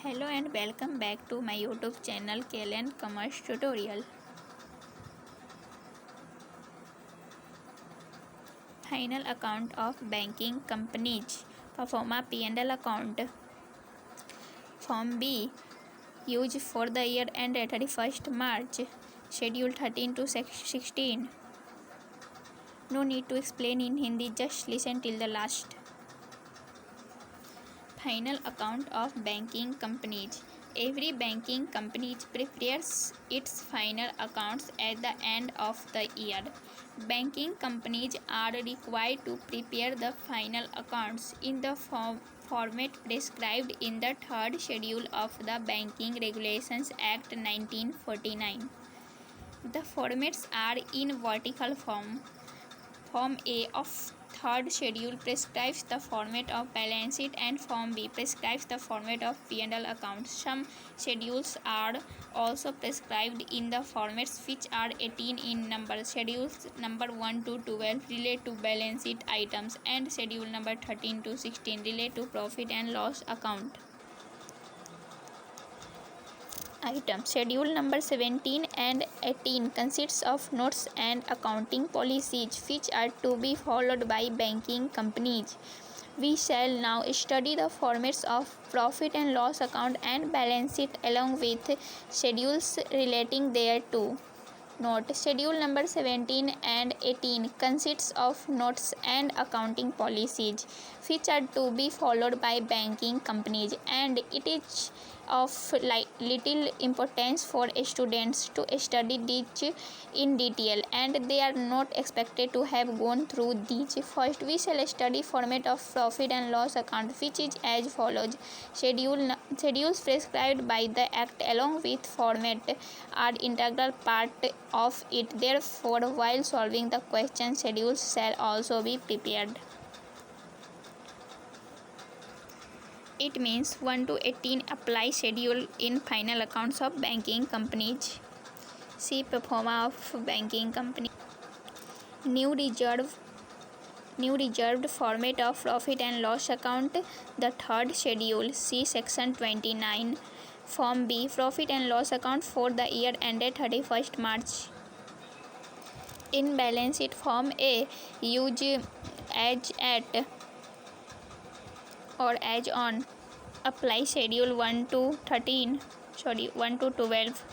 Hello and welcome back to my YouTube channel KLN Commerce Tutorial. Final account of banking companies. Performa P&L account. Form B. Used for the year ended 31st March. Schedule 13 to 16. No need to explain in Hindi, just listen till the last. Final account of banking companies. Every banking company prepares its final accounts at the end of the year. Banking companies are required to prepare the final accounts in the format prescribed in the third schedule of the Banking Regulations Act 1949. The formats are in vertical form. Form A of third schedule prescribes the format of balance sheet and Form B prescribes the format of P&L account. Some schedules are also prescribed in the formats which are 18 in number. Schedules number 1 to 12 relate to balance sheet items and schedule number 13 to 16 relate to profit and loss account. Item. Schedule number 17 and 18 consists of notes and accounting policies which are to be followed by banking companies. We shall now study the formats of profit and loss account and balance sheet along with schedules relating thereto. Note. Schedule number 17 and 18 consists of notes and accounting policies which are to be followed by banking companies, and it is of little importance for students to study these in detail, and they are not expected to have gone through these. First, we shall study format of profit and loss account, which is as follows. Schedules prescribed by the Act along with format are integral part of it. Therefore, while solving the question, schedules shall also be prepared. It means 1 to 18 apply schedule in final accounts of banking companies. See performa of banking company. New reserved format of profit and loss account, the third schedule. See section 29. Form B, profit and loss account for the year ended 31st March. In balance sheet, Form A, use as at or as on. Apply schedule 1 to 12.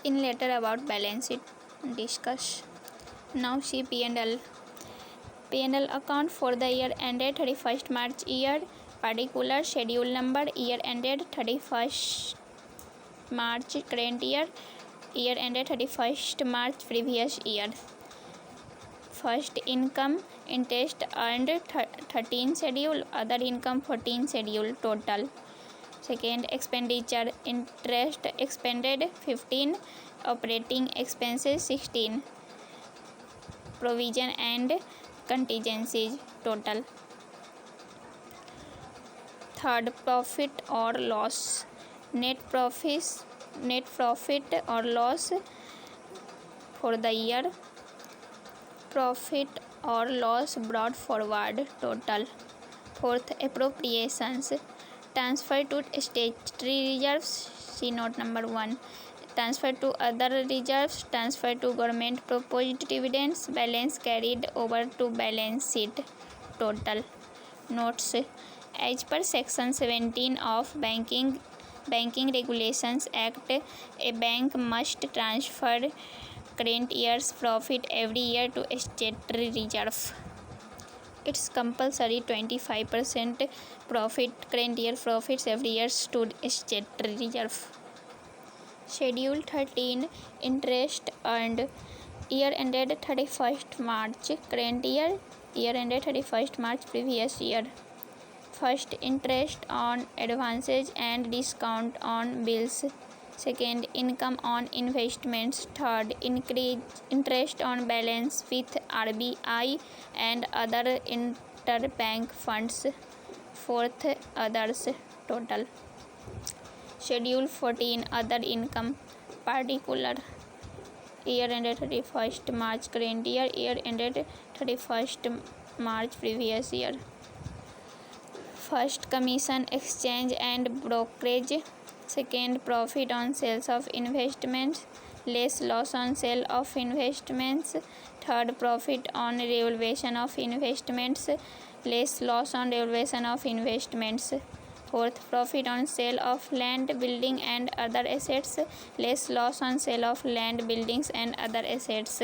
In later about balance sheet discuss. Now see P&L. P&L account for the year ended 31st March year. Particular schedule number, year ended 31st March current year. Year ended 31st March previous year. First, income, interest earned 13 schedule, other income 14 schedule total. Second, expenditure, interest expended 15, operating expenses 16, provision and contingencies total. Third, profit or loss, net profit or loss for the year, profit or loss brought forward total. Fourth, appropriations, transfer to statutory reserves, see note number 1, transfer to other reserves, transfer to government proposed dividends, balance carried over to balance sheet total. Notes. As per section 17 of Banking Regulations Act, a bank must transfer current year's profit every year to statutory reserve. It's compulsory 25% profit, current year profits every year to statutory reserve. Schedule 13, interest earned, year ended 31st March current year, year ended 31st March previous year. First, interest on advances and discount on bills. Second, income on investments. Third, interest on balance with RBI and other interbank funds. Fourth, others total. Schedule 14, other income. Particular, year ended 31st March current year, year ended 31st March previous year. First, commission, exchange and brokerage. Second, profit on sales of investments, less loss on sale of investments. Third, profit on revaluation of investments, less loss on revaluation of investments. Fourth, profit on sale of land, building and other assets, less loss on sale of land, buildings and other assets.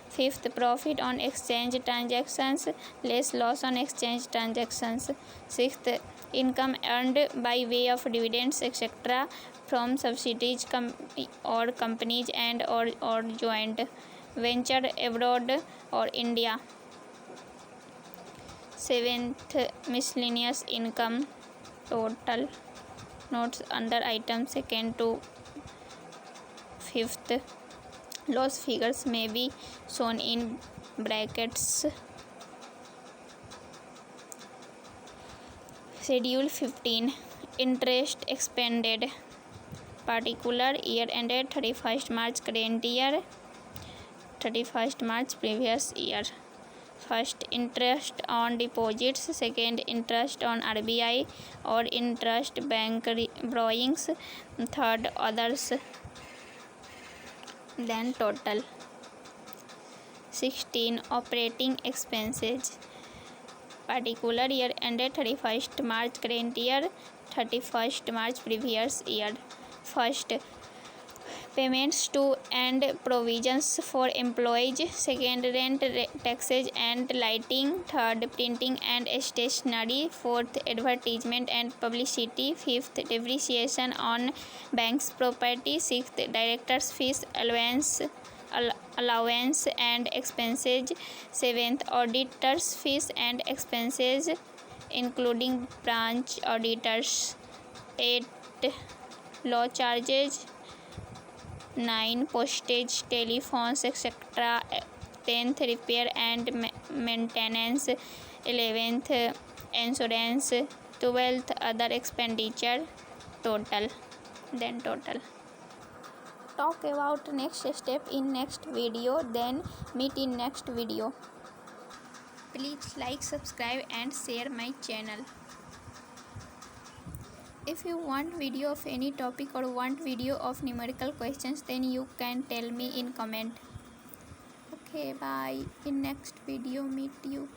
Fifth, profit on exchange transactions, less loss on exchange transactions. Sixth, income earned by way of dividends, etc., from subsidiaries or companies and or joint venture abroad or India. Seventh, miscellaneous income. Total notes under item second to fifth. Loss figures may be shown in brackets. Schedule 15. Interest expended. Particular year ended 31st March current year, 31st March previous year. First, interest on deposits. Second, interest on RBI or interest bank borrowings. Third, others. Then total. 16. Operating expenses. Particular year ended 31st March current year, 31st March previous year. First, payments to and provisions for employees. Second, rent, taxes and lighting. Third, printing and stationery. Fourth, advertisement and publicity. Fifth, depreciation on bank's property. Sixth, directors' fees, allowance and expenses. Seventh, auditors' fees and expenses, including branch auditors. 8, law charges. 9, postage, telephones, etc. 10th, repair and maintenance. 11th, insurance. 12th, other expenditure. Total. Then total. Talk about next step in next video. Then meet in next video. Please like, subscribe and share my channel. If you want video of any topic or want video of numerical questions, then you can tell me in comment. Okay, bye. In next video meet you.